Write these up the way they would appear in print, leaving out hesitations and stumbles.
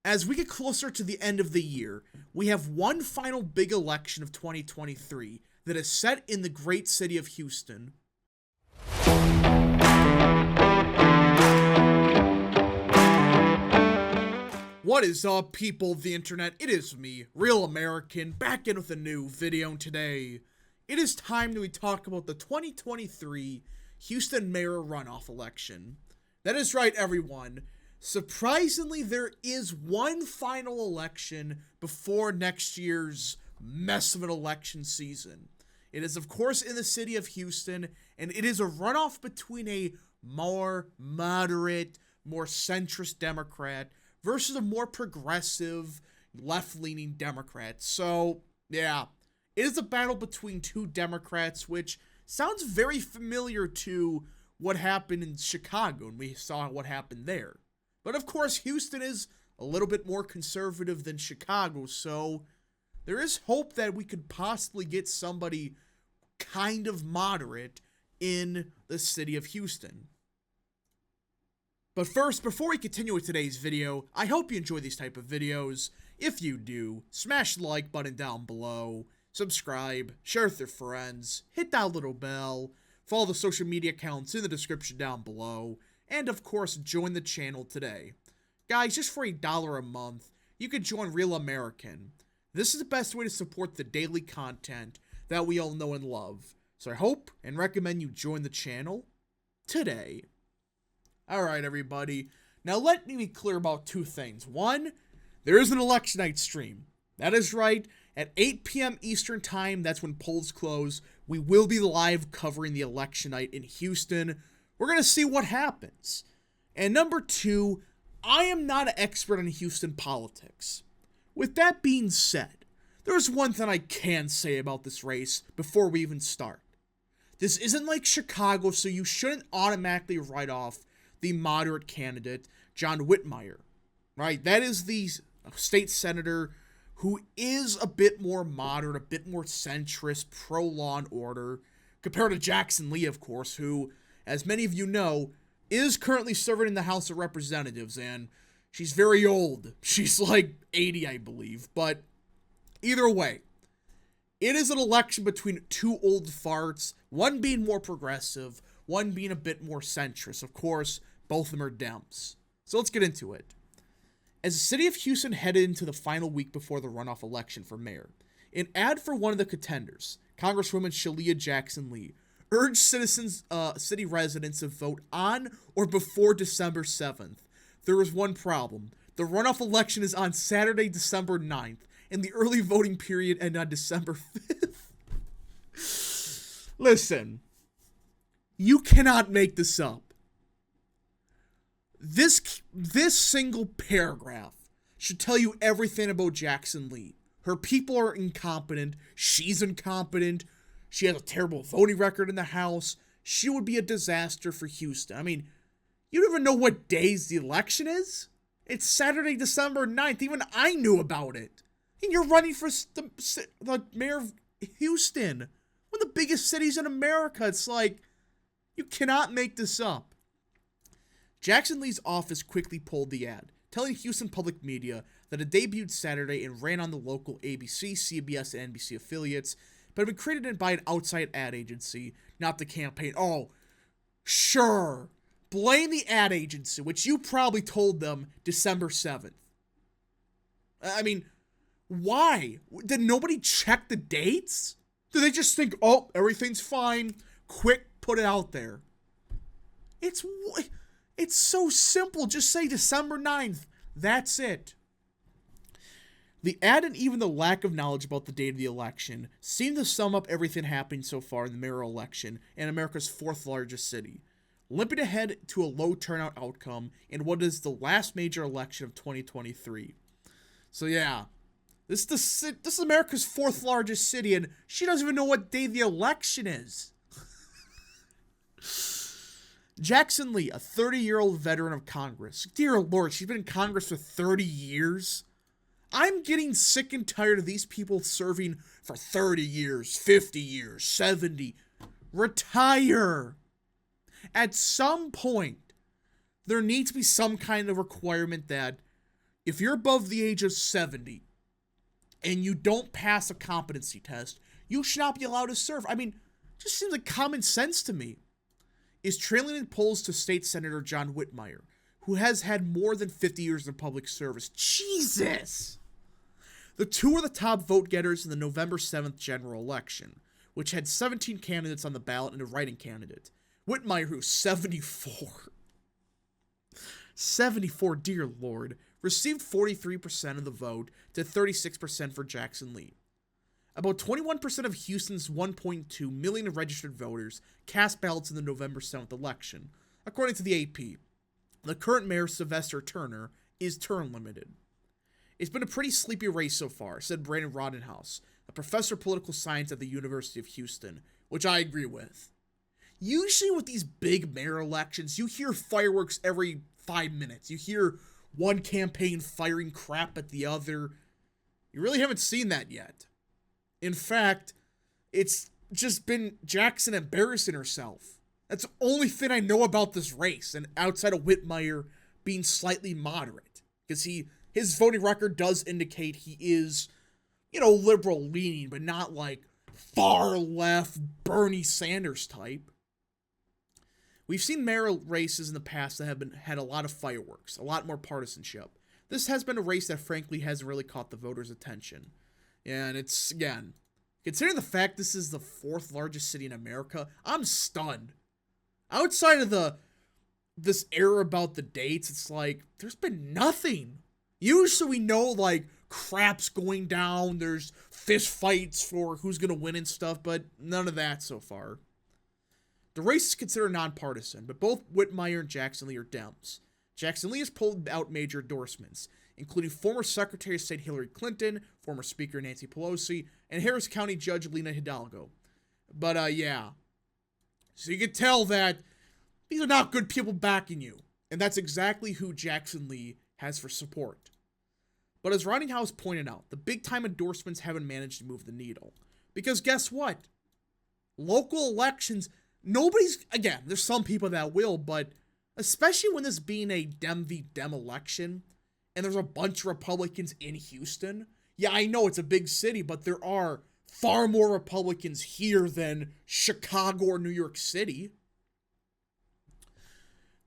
As we get closer to the end of the year, we have one final big election of 2023 that is set in the great city of Houston. What is up, people of the internet? It is me, Real American, back in with a new video today. It is time that we talk about the 2023 Houston mayor runoff election. That is right, everyone. Surprisingly, there is one final election before next year's mess of an election season. It is, of course, in the city of Houston, and it is a runoff between a more moderate, more centrist Democrat versus a more progressive, left-leaning Democrat. So, yeah, it is a battle between two Democrats, which sounds very familiar to what happened in Chicago, and we saw what happened there. But of course, Houston is a little bit more conservative than Chicago, so there is hope that we could possibly get somebody kind of moderate in the city of Houston. But first, before we continue with today's video, I hope you enjoy these type of videos. If you do, smash the like button down below, subscribe, share with your friends, hit that little bell, follow the social media accounts in the description down below, and of course, join the channel today. Guys, just for $1 a month, you can join Real American. This is the best way to support the daily content that we all know and love. So I hope and recommend you join the channel today. Alright, everybody. Now let me be clear about two things. One, there is an election night stream. That is right. At 8 p.m. Eastern Time, that's when polls close. We will be live covering the election night in Houston. We're going to see what happens. And number two, I am not an expert on Houston politics. With that being said, there's one thing I can say about this race before we even start. This isn't like Chicago, so you shouldn't automatically write off the moderate candidate, John Whitmire. Right? That is the state senator who is a bit more moderate, a bit more centrist, pro-law and order, compared to Jackson Lee, of course, who, as many of you know, is currently serving in the House of Representatives, and she's very old. She's like 80, I believe. But either way, it is an election between two old farts, one being more progressive, one being a bit more centrist. Of course, both of them are Dems. So let's get into it. As the city of Houston headed into the final week before the runoff election for mayor, an ad for one of the contenders, Congresswoman Shalia Jackson Lee, urged city residents to vote on or before December 7th. There was one problem. The runoff election is on Saturday, December 9th, and the early voting period ended on December 5th. Listen, you cannot make this up. This single paragraph should tell you everything about Jackson Lee. Her people are incompetent. She's incompetent. She has a terrible voting record in the House. She would be a disaster for Houston. I mean, you don't even know what days the election is? It's Saturday, December 9th. Even I knew about it. And you're running for the mayor of Houston, one of the biggest cities in America. It's like, you cannot make this up. Jackson Lee's office quickly pulled the ad, telling Houston public media that it debuted Saturday and ran on the local ABC, CBS, and NBC affiliates, but had been created by an outside ad agency, not the campaign. Oh, sure. Blame the ad agency, which you probably told them December 7th. I mean, why? Did nobody check the dates? Did they just think, oh, everything's fine, quick, put it out there? It's so simple. Just say December 9th. That's it. The ad and even the lack of knowledge about the date of the election seem to sum up everything happening so far in the mayoral election in America's fourth largest city, limping ahead to a low turnout outcome in what is the last major election of 2023. So yeah, this is America's fourth largest city, and she doesn't even know what day the election is. Jackson Lee, a 30-year-old veteran of Congress. Dear Lord, she's been in Congress for 30 years. I'm getting sick and tired of these people serving for 30 years, 50 years, 70. Retire. At some point, there needs to be some kind of requirement that if you're above the age of 70 and you don't pass a competency test, you should not be allowed to serve. I mean, just seems like common sense to me. Is trailing in polls to State Senator John Whitmire, who has had more than 50 years in public service. Jesus! The two are the top vote getters in the November 7th general election, which had 17 candidates on the ballot and a write-in candidate. Whitmire, who's 74. 74, dear Lord, received 43% of the vote to 36% for Jackson Lee. About 21% of Houston's 1.2 million registered voters cast ballots in the November 7th election, according to the AP. The current mayor, Sylvester Turner, is term limited. It's been a pretty sleepy race so far, said Brandon Rodenhouse, a professor of political science at the University of Houston, which I agree with. Usually with these big mayor elections, you hear fireworks every 5 minutes. You hear one campaign firing crap at the other. You really haven't seen that yet. In fact, it's just been Jackson embarrassing herself. That's the only thing I know about this race, and outside of Whitmire being slightly moderate. Because his voting record does indicate he is, liberal leaning, but not like far left Bernie Sanders type. We've seen mayoral races in the past that have had a lot of fireworks, a lot more partisanship. This has been a race that frankly hasn't really caught the voters' attention. And it's, again, considering the fact this is the 4th largest city in America, I'm stunned. Outside of this error about the dates, it's like, there's been nothing. Usually we know, like, crap's going down, there's fist fights for who's going to win and stuff, but none of that so far. The race is considered nonpartisan, but both Whitmire and Jackson Lee are Dems. Jackson Lee has pulled out major endorsements, including former Secretary of State Hillary Clinton, former Speaker Nancy Pelosi, and Harris County Judge Lena Hidalgo. But, yeah. So you can tell that these are not good people backing you, and that's exactly who Jackson Lee has for support. But as Roddinghouse pointed out, the big-time endorsements haven't managed to move the needle. Because guess what? Local elections, again, there's some people that will, but especially when this being a Dem v. Dem election, and there's a bunch of Republicans in Houston. Yeah, I know it's a big city, but there are far more Republicans here than Chicago or New York City.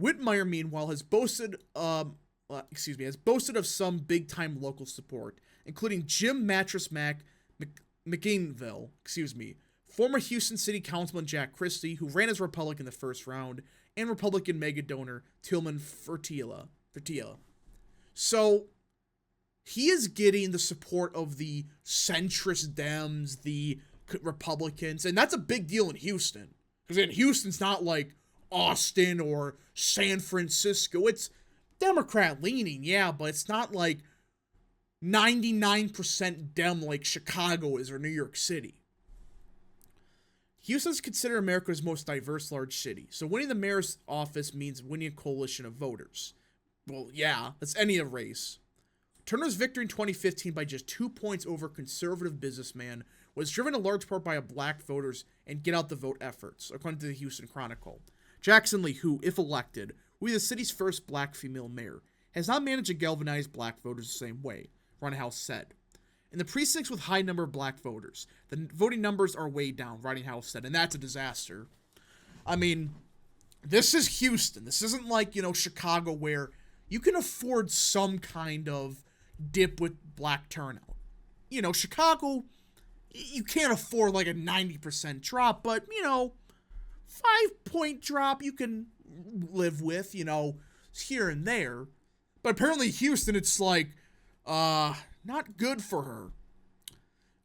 Whitmire, meanwhile, has boasted of some big-time local support, including Jim Mattress McGainville, former Houston City Councilman Jack Christie, who ran as Republican in the first round, and Republican mega donor Tillman Fertitta. So, he is getting the support of the centrist Dems, the Republicans, and that's a big deal in Houston. Because in Houston's not like Austin or San Francisco. It's Democrat-leaning, yeah, but it's not like 99% Dem like Chicago is or New York City. Houston's considered America's most diverse large city, so winning the mayor's office means winning a coalition of voters. Well, yeah, that's any race. Turner's victory in 2015 by just 2 points over conservative businessman was driven in large part by black voters and get-out-the-vote efforts, according to the Houston Chronicle. Jackson Lee, who, if elected, will be the city's first black female mayor, has not managed to galvanize black voters the same way, Roddinghouse said. In the precincts with high number of black voters, the voting numbers are way down, Roddinghouse said, and that's a disaster. I mean, this is Houston. This isn't like, Chicago where you can afford some kind of dip with black turnout. Chicago, you can't afford like a 90% drop, but, 5-point drop you can live with, here and there. But apparently Houston, it's like, not good for her.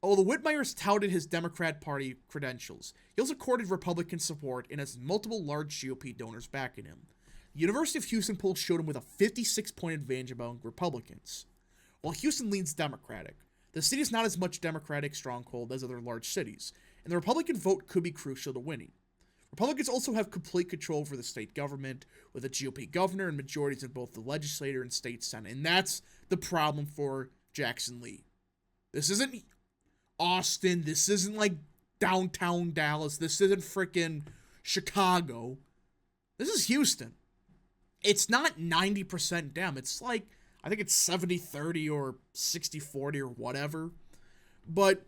Although Whitmire's touted his Democrat Party credentials, he also courted Republican support and has multiple large GOP donors backing him. The University of Houston poll showed him with a 56-point advantage among Republicans. While Houston leans Democratic, the city is not as much Democratic stronghold as other large cities, and the Republican vote could be crucial to winning. Republicans also have complete control over the state government, with a GOP governor and majorities in both the legislature and state senate, and that's the problem for Jackson Lee. This isn't Austin, this isn't like downtown Dallas, this isn't frickin' Chicago. This is Houston. It's not 90% Dem, it's like I think it's 70-30 or 60-40 or whatever. But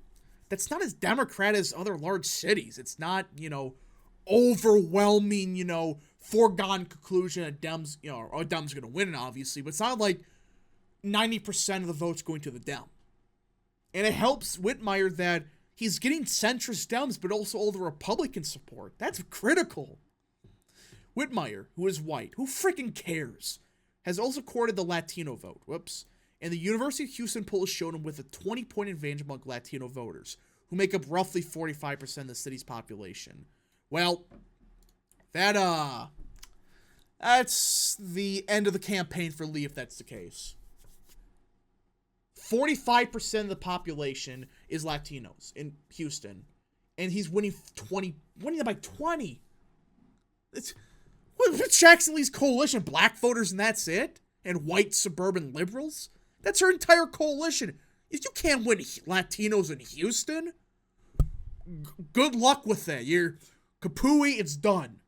that's not as Democrat as other large cities. It's not, overwhelming, foregone conclusion that Dems, a Dem's going to win, obviously. But it's not like 90% of the votes going to the Dem. And it helps Whitmire that he's getting centrist Dems, but also all the Republican support. That's critical. Whitmire, who is white, who freaking cares, has also courted the Latino vote. And the University of Houston poll has shown him with a 20-point advantage among Latino voters, who make up roughly 45% of the city's population. Well, that's the end of the campaign for Lee, if that's the case. 45% of the population is Latinos in Houston, and he's winning them by 20. What's Jackson Lee's coalition? Black voters and that's it? And white suburban liberals? That's her entire coalition. You can't win Latinos in Houston. Good luck with that. You're kapooey, it's done.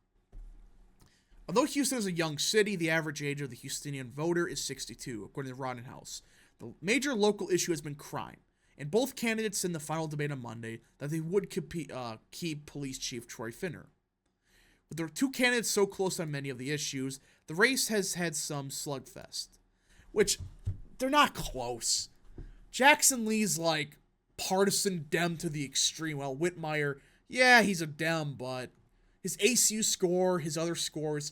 Although Houston is a young city, the average age of the Houstonian voter is 62, according to Rodden House. The major local issue has been crime, and both candidates said in the final debate on Monday that they would keep Police Chief Troy Finner. With the two candidates so close on many of the issues, the race has had some slugfest. Which, they're not close. Jackson Lee's like partisan Dem to the extreme, while Whitmire, yeah, he's a Dem, but his ACU score, his other scores,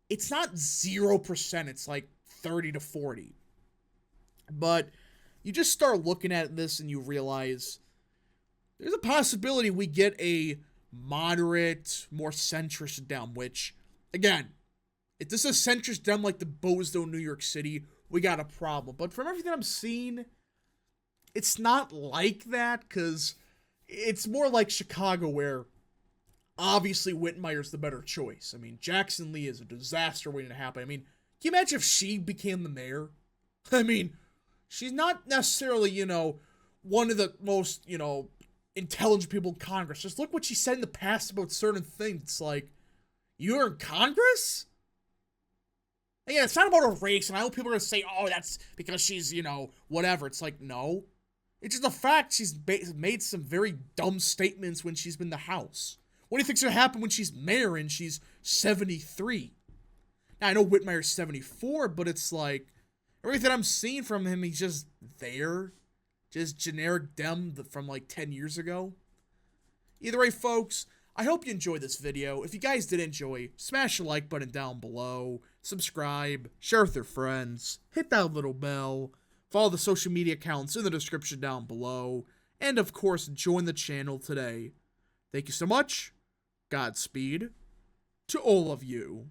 it's not 0%, it's like 30-40. But you just start looking at this and you realize there's a possibility we get a moderate, more centrist Dem, which, again, if this is a centrist Dem like the Bozo, New York City, we got a problem. But from everything I'm seeing, it's not like that, because it's more like Chicago, where obviously Whitmire's the better choice. I mean, Jackson Lee is a disaster waiting to happen. I mean, can you imagine if she became the mayor? I mean, she's not necessarily, one of the most, intelligent people in Congress. Just look what she said in the past about certain things. It's like, you're in Congress? And yeah, it's not about a race, and I know people are going to say, oh, that's because she's, whatever. It's like, no. It's just the fact she's made some very dumb statements when she's been in the House. What do you think's going to happen when she's mayor and she's 73? Now, I know Whitmire's 74, but it's like, everything I'm seeing from him, he's just there. Just generic Dem from like 10 years ago. Either way, folks, I hope you enjoyed this video. If you guys did enjoy, smash the like button down below. Subscribe, share with your friends, hit that little bell, follow the social media accounts in the description down below, and of course, join the channel today. Thank you so much. Godspeed to all of you.